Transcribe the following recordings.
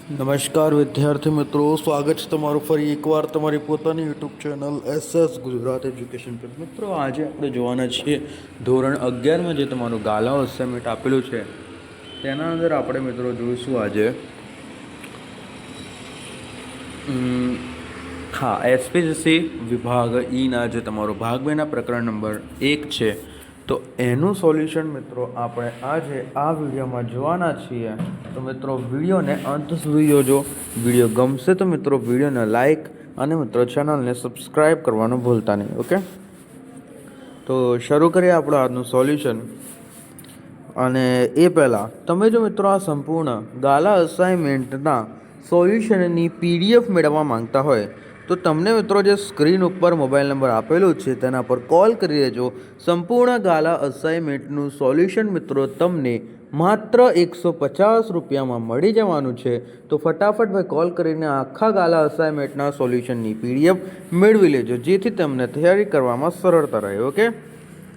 નમસ્કાર વિદ્યાર્થી મિત્રો, સ્વાગત છે તમારું ફરી એકવાર તમારી પોતાની YouTube channel SS Gujarat education પર. મિત્રો આજે આપણે જોવાના છીએ ધોરણ 11માં જે તમારું ગાલા અસાઇનમેન્ટ આપેલું છે તેના અંદર આપણે મિત્રો જોઈશું આજે હા એસપીએસસી વિભાગ ઈના જે તમારો ભાગ 2ના પ્રકરણ નંબર 1 છે તો એનું સોલ્યુશન મિત્રો આપણે આજે આ વિડીયોમાં જોવાના છીએ. તો મિત્રો વિડીયોને અંત સુધી જોજો. વિડીયો ગમશે તો મિત્રો વિડીયોને લાઇક અને મિત્રો ચેનલને સબસ્ક્રાઈબ કરવાનું ભૂલતા નહીં. ઓકે, તો શરૂ કરીએ આપણું આજનું સોલ્યુશન. અને એ પહેલાં તમે જો મિત્રો આ સંપૂર્ણ ગાલા અસાઇનમેન્ટના સોલ્યુશનની PDF મેળવવા માંગતા હોય તો તમને મિત્રો જે સ્ક્રીન ઉપર મોબાઈલ નંબર આપેલો છે તેના પર કોલ કરી દેજો. સંપૂર્ણ ગાલા અસાઇનમેન્ટનું સોલ્યુશન મિત્રો તમને માત્ર 150 રૂપિયામાં મળી જવાનું છે. તો ફટાફટ ભાઈ કોલ કરીને આખા ગાલા અસાઇનમેન્ટના સોલ્યુશનની PDF મેળવી લેજો, જેથી તમને તૈયારી કરવામાં સરળતા રહે. ઓકે,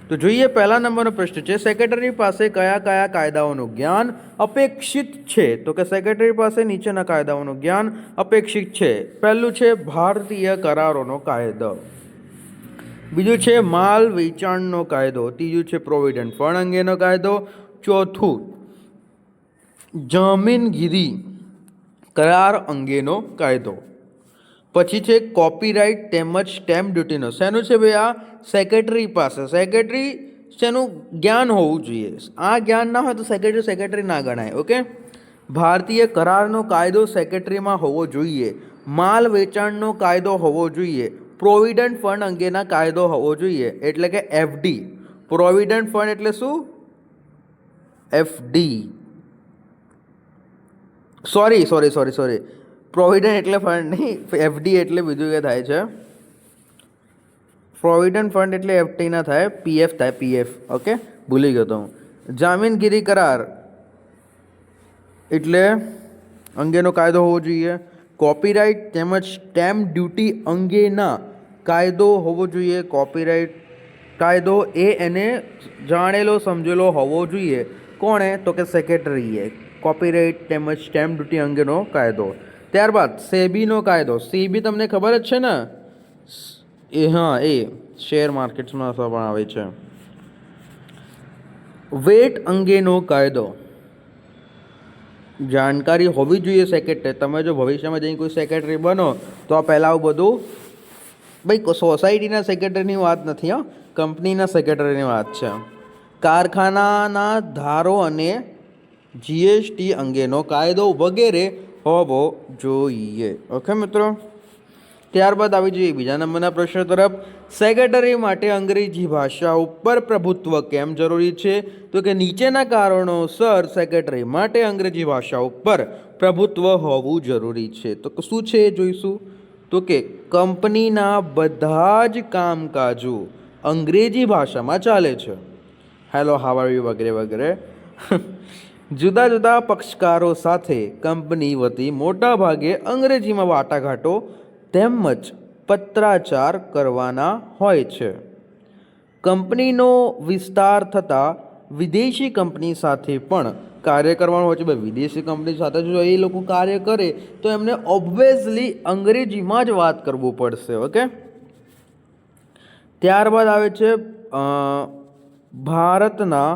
તો જોઈએ પહેલા નંબરનો પ્રશ્ન છે, સેક્રેટરી પાસે કયા કયા કાયદાઓનું જ્ઞાન અપેક્ષિત છે? તો કે સેક્રેટરી પાસે નીચેના કાયદાઓનું જ્ઞાન અપેક્ષિત છે. પહેલું છે ભારતીય કરારોનો કાયદો, બીજું છે માલ વેચાણનો કાયદો, ત્રીજું છે પ્રોવિડન્ટ ફંડ અંગેનો કાયદો, ચોથું જામીનગીરી કરાર અંગેનો કાયદો, પછી છે કોપીરાઇટ તેમજ સ્ટેમ્પ ડ્યુટીનો. શેનું છે ભાઈ? આ સેક્રેટરી પાસે. સેક્રેટરી શેનું જ્ઞાન હોવું જોઈએ? આ જ્ઞાન ના હોય તો સેક્રેટરી ના ગણાય. ઓકે, ભારતીય કરારનો કાયદો સેક્રેટરીમાં હોવો જોઈએ, માલ વેચાણનો કાયદો હોવો જોઈએ, પ્રોવિડન્ટ ફંડ અંગેના કાયદો હોવો જોઈએ, એટલે કે FD. પ્રોવિડન્ટ ફંડ એટલે શું? FD. સોરી પ્રોવિડન્ટ એટલે ફંડ નહીં, FD એટલે બીજું કે થાય છે. પ્રોવિડન્ટ ફંડ એટલે FD ના થાય, PF થાય, PF. ઓકે, ભૂલી ગયો તો હું. જામીનગીરી કરાર એટલે અંગેનો કાયદો હોવો જોઈએ, કોપીરાઇટ તેમજ સ્ટેમ્પ ડ્યુટી અંગેના કાયદો હોવો જોઈએ. કોપીરાઇટ કાયદો એને જાણેલો સમજેલો હોવો જોઈએ. કોણે? તો કે સેક્રેટરીએ. કોપીરાઇટ તેમજ સ્ટેમ્પ ડ્યુટી અંગેનો કાયદો. ત્યારબાદ સેબીનો કાયદો. સેબી તમને ખબર જ છે ને? એ શેર માર્કેટ્સમાં પણ આવે છે. વેટ અંગેનો કાયદો. જાણકારી હોવી જોઈએ સેક્રેટરી. તમે જો ભવિષ્યમાં જઈને કોઈ સેક્રેટરી બનો તો આ પહેલાં આવું બધું, ભાઈ સોસાયટીના સેક્રેટરીની વાત નથી, હા, કંપનીના સેક્રેટરીની વાત છે. કારખાનાના ધારો અને GST અંગેનો કાયદો વગેરે હોવો જોઈએ. ઓકે મિત્રો, ત્યારબાદ આવી જઈએ બીજા નંબરના પ્રશ્ન તરફ. સેક્રેટરી માટે અંગ્રેજી ભાષા ઉપર પ્રભુત્વ કેમ જરૂરી છે? તો કે નીચેના કારણોસર સેક્રેટરી માટે અંગ્રેજી ભાષા ઉપર પ્રભુત્વ હોવું જરૂરી છે. તો શું છે એ જોઈશું. તો કે કંપનીના બધા જ કામકાજો અંગ્રેજી ભાષામાં ચાલે છે. હેલો, હાવ આર યુ વગેરે વગેરે. જુદા જુદા પક્ષકારો સાથે કંપની વતી મોટા ભાગે અંગ્રેજીમાં વાટાઘાટો તેમજ પત્રાચાર કરવાના હોય છે. કંપનીનો વિસ્તાર થતાં વિદેશી કંપની સાથે પણ કાર્ય કરવાનું હોય છે. ભાઈ વિદેશી કંપની સાથે જો એ લોકો કાર્ય કરે તો એમને ઓબ્વિયસલી અંગ્રેજીમાં જ વાત કરવું પડશે. ઓકે, ત્યારબાદ આવે છે ભારતના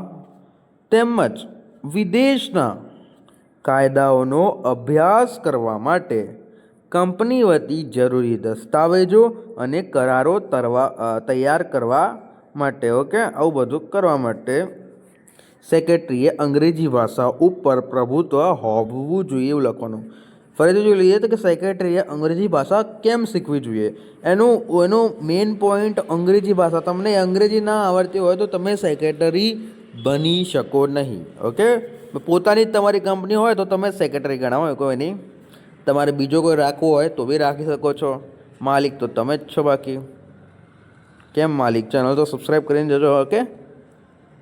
તેમજ વિદેશના કાયદાઓનો અભ્યાસ કરવા માટે કંપની વતી જરૂરી દસ્તાવેજો અને કરારો તૈયાર કરવા માટે, ઓકે, આવું બધું કરવા માટે સેક્રેટરીએ અંગ્રેજી ભાષા ઉપર પ્રભુત્વ હોવું જોઈએ એવું લખવાનું. ફરીથી જોઈ લઈએ તો કે સેક્રેટરીએ અંગ્રેજી ભાષા કેમ શીખવી જોઈએ. એનો મેઇન પોઈન્ટ અંગ્રેજી ભાષા. તમને અંગ્રેજી ના આવડતી હોય તો તમે સેક્રેટરી બની શકો નહીં. ઓકે, પોતાની જ તમારી કંપની હોય તો તમે સેક્રેટરી ગણાવો, કોઈ નહીં. તમારે બીજો કોઈ રાખવો હોય તો બી રાખી શકો છો. માલિક તો તમે જ છો. બાકી કેમ માલિક? ચેનલ તો સબસ્ક્રાઈબ કરીને જજો. ઓકે,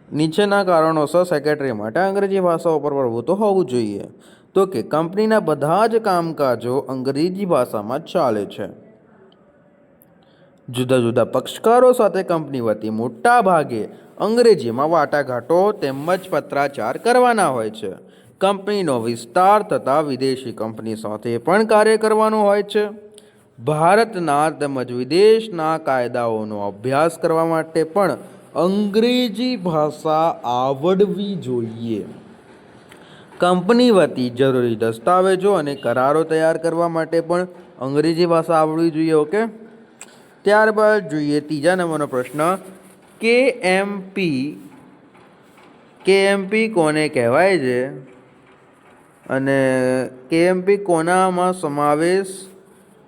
નીચેના કારણોસર સેક્રેટરી માટે અંગ્રેજી ભાષા ઉપર પ્રભુત્વ હોવું જોઈએ. તો કે કંપનીના બધા જ કામકાજો અંગ્રેજી ભાષામાં ચાલે છે. જુદા જુદા પક્ષકારો સાથે કંપની વતી મોટા ભાગે અંગ્રેજીમાં વાટાઘાટો તેમજ પત્રાચાર કરવાના હોય છે. કંપનીનો વિસ્તાર થતાં વિદેશી કંપની સાથે પણ કાર્ય કરવાનું હોય છે. ભારતના તેમજ વિદેશના કાયદાઓનો અભ્યાસ કરવા માટે પણ અંગ્રેજી ભાષા આવડવી જોઈએ. કંપની વતી જરૂરી દસ્તાવેજો અને કરારો તૈયાર કરવા માટે પણ અંગ્રેજી ભાષા આવડવી જોઈએ. ઓકે, ત્યારબાદ જોઈએ ત્રીજા નંબરનો પ્રશ્ન. કેએમપી કોને કહેવાય છે અને કેએમપી કોનામાં સમાવેશ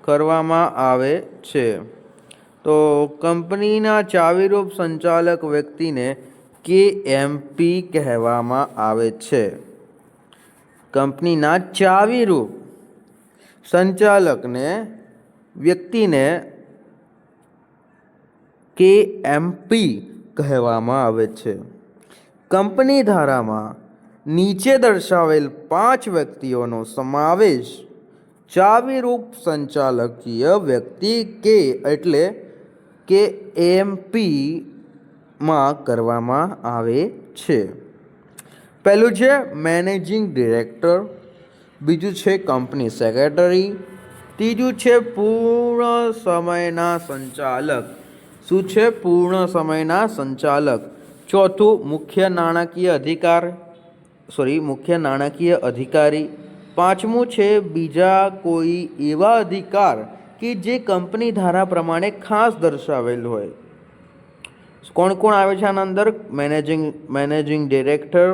કરવામાં આવે છે? તો કંપનીના ચાવીરૂપ સંચાલક વ્યક્તિને કેએમપી કહેવામાં આવે છે. કંપનીના ચાવીરૂપ સંચાલકને વ્યક્તિને કેએમપી કહેવામાં આવે છે. કંપની ધારામાં નીચે દર્શાવેલ 5 વ્યક્તિઓનો સમાવેશ ચાવીરૂપ સંચાલકીય વ્યક્તિ એટલે કેએમપીમાં કરવામાં આવે છે. પહેલું છે મેનેજિંગ ડિરેક્ટર, બીજું છે કંપની સેક્રેટરી, ત્રીજું છે પૂર્ણ સમયના સંચાલક. શું છે? પૂર્ણ સમયના સંચાલક. ચોથું મુખ્ય નાણાકીય અધિકારી. પાંચમું છે બીજા કોઈ એવા અધિકાર કે જે કંપની ધારા પ્રમાણે ખાસ દર્શાવેલ હોય. કોણ કોણ આવે છે આના અંદર? મેનેજિંગ ડિરેક્ટર,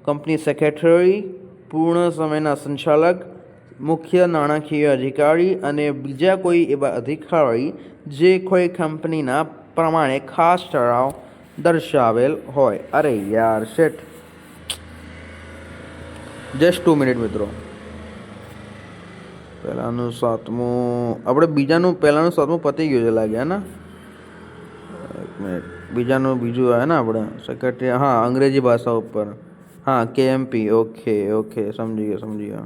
કંપની સેક્રેટરી, પૂર્ણ સમયના સંચાલક, મુખ્ય નાણાકીય અધિકારી અને બીજા કોઈ એવા અધિકારી જે કોઈ કંપનીના પ્રમાણે ખાસ ઠરાવ દર્શાવેલ હોય. અરે યાર શેટ, જસ્ટ 2 મિનિટ મિત્રો. પહેલાનું સાતમું આપણે પહેલાનું સાતમું પતી ગયું છે લાગ્યા ને. એક મિનિટ, બીજું આવે ને આપણે સેક્રેટરી. હા, અંગ્રેજી ભાષા ઉપર. હા, કેએમપી. ઓકે, સમજી ગયો.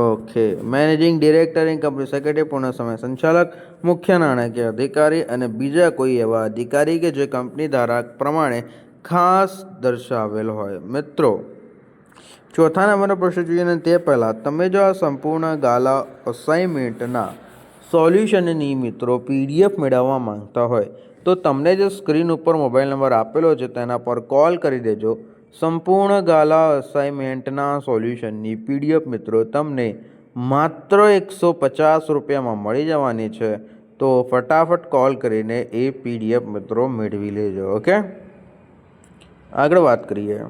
Okay, managing director, company secretary, પૂર્ણ સમય સંચાલક, મુખ્ય નાણાકીય અધિકારી અને બીજા કોઈ એવા અધિકારી કે જે કંપની ધારા પ્રમાણે ખાસ દર્શાવેલ હોય. મિત્રો, ચોથા નંબરનો પ્રશ્ન જોઈએ ને તે પહેલાં તમે જો આ સંપૂર્ણ ગાલા અસાઇનમેન્ટના સોલ્યુશનની મિત્રો PDF મેળવવા માંગતા હોય તો તમને જે સ્ક્રીન ઉપર મોબાઈલ નંબર આપેલો છે તેના પર કોલ કરી દેજો. સંપૂર્ણ ગાલા અસાઇનમેન્ટના સોલ્યુશનની PDF મિત્રો તમને માત્ર 150 રૂપિયામાં મળી જવાની છે. તો ફટાફટ કોલ કરીને એ PDF મિત્રો મેળવી લેજો. ઓકે, આગળ વાત કરીએ.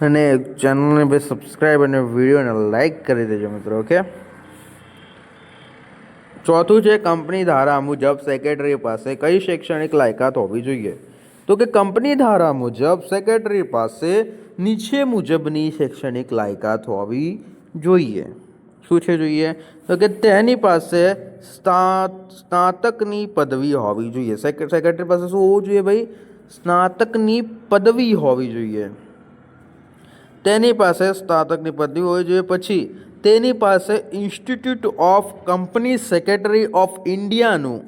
અને ચેનલને બે સબસ્ક્રાઈબ અને વિડીયોને લાઈક કરી દેજો મિત્રો. ઓકે, ચોથું છે કંપની ધારા મુજબ સેક્રેટરી પાસે કઈ શૈક્ષણિક લાયકાત હોવી જોઈએ? તો કે કંપની ધારા મુજબ સેક્રેટરી પાસે નીચે મુજબની શૈક્ષણિક લાયકાત હોવી જોઈએ. શું છે જોઈએ? તો કે તેની પાસે સ્નાતકની પદવી હોવી જોઈએ. સેક્રેટરી પાસે શું હોવું જોઈએ ભાઈ? સ્નાતકની પદવી હોવી જોઈએ. તેની પાસે સ્નાતકની પદવી હોવી જોઈએ. પછી તેની પાસે institute of company secretary of ઇન્ડિયાનું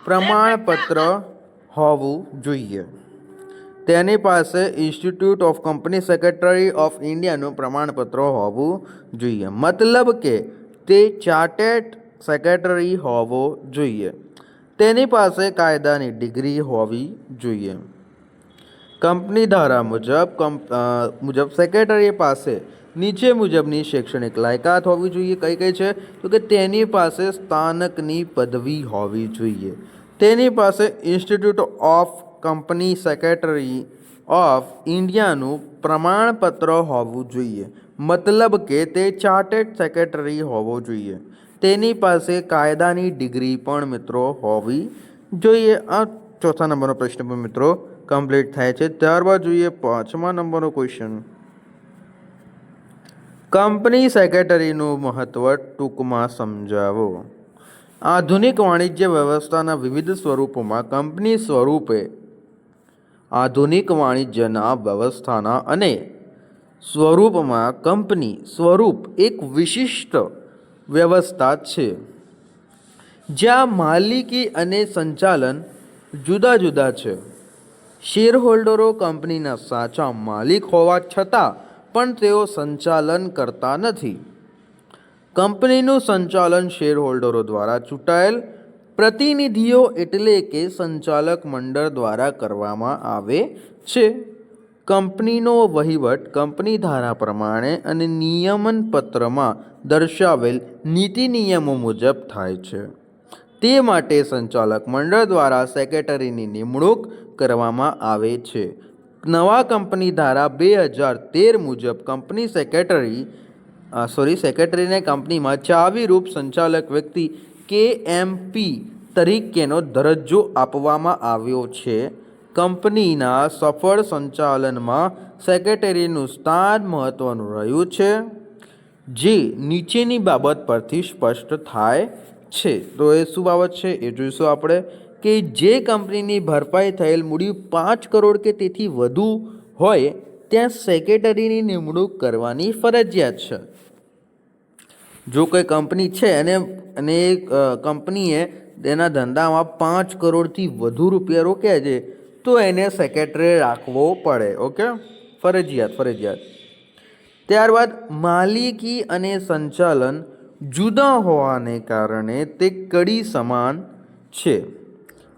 પ્રમાણપત્ર હોવું જોઈએ. તેની પાસે institute of company secretary of ઇન્ડિયાનું પ્રમાણપત્ર હોવું જોઈએ. મતલબ કે તે ચાર્ટર્ડ સેક્રેટરી હોવો જોઈએ. તેની પાસે કાયદાની ડિગ્રી હોવી જોઈએ. કંપની ધારા મુજબ સેક્રેટરી પાસે નીચે મુજબની શૈક્ષણિક લાયકાત હોવી જોઈએ. કઈ છે? તો કે તેની પાસે સ્નાતકની પદવી હોવી જોઈએ. તેની પાસે institute of company secretary of ઇન્ડિયાનું પ્રમાણપત્ર હોવું જોઈએ. મતલબ કે તે ચાર્ટર્ડ સેક્રેટરી હોવો જોઈએ. તેની પાસે કાયદાની ડિગ્રી પણ મિત્રો હોવી જોઈએ. આ ચોથા નંબરનો પ્રશ્ન પણ મિત્રો કમ્પ્લીટ થાય છે. ત્યારબાદ જોઈએ 5મા નંબરનો ક્વેશ્ચન. કંપની સેક્રેટરીનું મહત્વ ટૂંકમાં સમજાવો. આધુનિક વાણિજ્ય વ્યવસ્થાના વિવિધ સ્વરૂપોમાં કંપની આધુનિક વાણિજ્યના વ્યવસ્થાના અને સ્વરૂપમાં કંપની સ્વરૂપ એક વિશિષ્ટ વ્યવસ્થા છે, જ્યાં માલિકી અને સંચાલન જુદા જુદા છે. શેરહોલ્ડરો કંપનીના સાચા માલિક હોવા છતાં પણ તેઓ સંચાલન કરતા નથી. કંપનીનું સંચાલન શેરહોલ્ડરો દ્વારા ચૂંટાયેલ પ્રતિનિધિઓ એટલે કે સંચાલક મંડળ દ્વારા કરવામાં આવે છે. કંપનીનો વહીવટ કંપની ધારા પ્રમાણે અને નિયમન પત્રમાં દર્શાવેલ નીતિ નિયમો મુજબ થાય છે. તે માટે સંચાલક મંડળ દ્વારા સેક્રેટરીની નિમણૂક કરવામાં આવે છે. નવા કંપની ધારા 2013 મુજબ કંપની સેક્રેટરીને કંપનીમાં ચાવીરૂપ સંચાલક વ્યક્તિ KMP તરીકેનો દરજ્જો આપવામાં આવ્યો છે. કંપનીના સફળ સંચાલનમાં સેક્રેટરીનું સ્થાન મહત્વનું રહ્યું છે, જે નીચેની બાબત પરથી સ્પષ્ટ થાય છે. તો એ શું બાબત છે એ જોઈશું આપણે, કે જે કંપનીની ભરપાઈ થયેલ મૂડી 5 કરોડ કે તેથી વધુ હોય ત્યાં સેક્રેટરીની નિમણૂક કરવાની ફરજિયાત છે. જો કોઈ કંપની છે અને કંપનીએ તેના ધંધામાં 5 કરોડથી વધુ રૂપિયા રોક્યા છે તો એને સેક્રેટરી રાખવો પડે. ઓકે, ફરજિયાત. ત્યારબાદ માલિકી અને સંચાલન જુદા હોવાને કારણે તે કડી સમાન છે.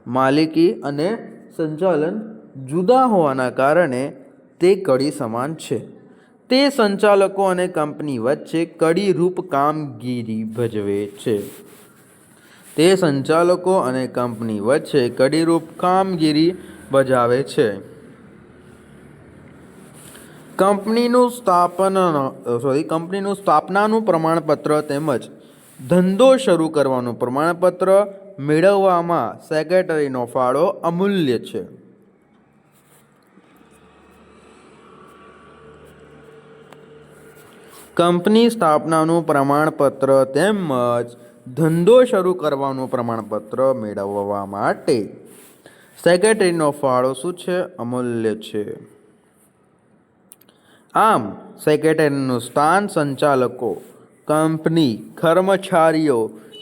માલિકી અને સંચાલન જુદા હોવાના કારણે તે કડી સમાન છે. તે સંચાલકો અને કંપની વચ્ચે કડીરૂપ કામગીરી ભજવે છે. તે સંચાલકો અને કંપની વચ્ચે કડીરૂપ કામગીરી બજાવે છે. કંપનીનું સ્થાપનાનું પ્રમાણપત્ર તેમજ ધંધો શરૂ કરવાનું પ્રમાણપત્ર મેળવવામાં સેક્રેટરીનો ફાળો અમૂલ્ય છે. કંપની સ્થાપનાનું પ્રમાણપત્ર તેમજ ધંધો શરૂ કરવાનું પ્રમાણપત્ર મેળવવા માટે સેક્રેટરીનો ફાળો શું છે? અમૂલ્ય છે. આમ સેક્રેટરીનું સ્થાન સંચાલકો, કંપની, કર્મચારીઓ,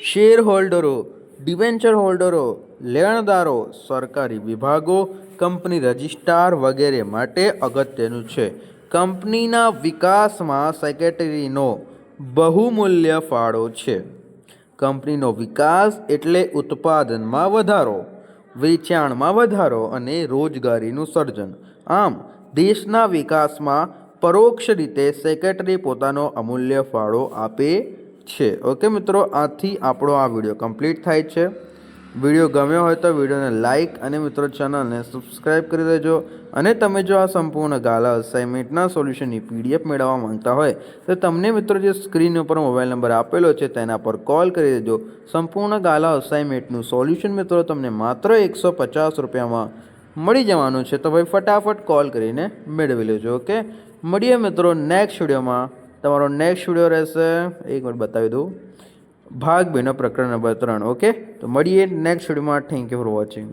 શેરહોલ્ડરો, ડિબેન્ચર હોલ્ડરો, લેણદારો, સરકારી વિભાગો, કંપની રજિસ્ટ્રાર વગેરે માટે અગત્યનું છે. કંપનીના વિકાસમાં સેક્રેટરીનો બહુમૂલ્ય ફાળો છે. કંપનીનો વિકાસ એટલે ઉત્પાદનમાં વધારો, વેચાણમાં વધારો અને રોજગારીનું સર્જન. આમ દેશના વિકાસમાં પરોક્ષ રીતે સેક્રેટરી પોતાનો અમૂલ્ય ફાળો આપે છે. ઓકે મિત્રો, આથી આપણો આ વિડીયો કમ્પ્લીટ થાય છે. વિડીયો ગમ્યો હોય તો વિડીયોને લાઇક અને મિત્રો ચેનલને સબસ્ક્રાઈબ કરી દેજો. અને તમે જો આ સંપૂર્ણ ગાલા અસાઇનમેન્ટના સોલ્યુશનની PDF મેળવવા માંગતા હોય તો તમને મિત્રો જે સ્ક્રીન ઉપર મોબાઈલ નંબર આપેલો છે તેના પર કોલ કરી દેજો. સંપૂર્ણ ગાલા અસાઇનમેન્ટનું સોલ્યુશન મિત્રો તમને માત્ર 150 રૂપિયામાં મળી જવાનું છે. તો ભાઈ ફટાફટ કોલ કરીને મેળવી લેજો. ઓકે, મળીએ મિત્રો નેક્સ્ટ વિડીયોમાં. તમારો નેક્સ્ટ વિડીયો રહેશે, એક મિનિટ બતાવી દઉં, ભાગ 2 પ્રકરણ નંબર 3. ઓકે, તો મળીએ નેક્સ્ટ વિડીયોમાં. Thank you for watching.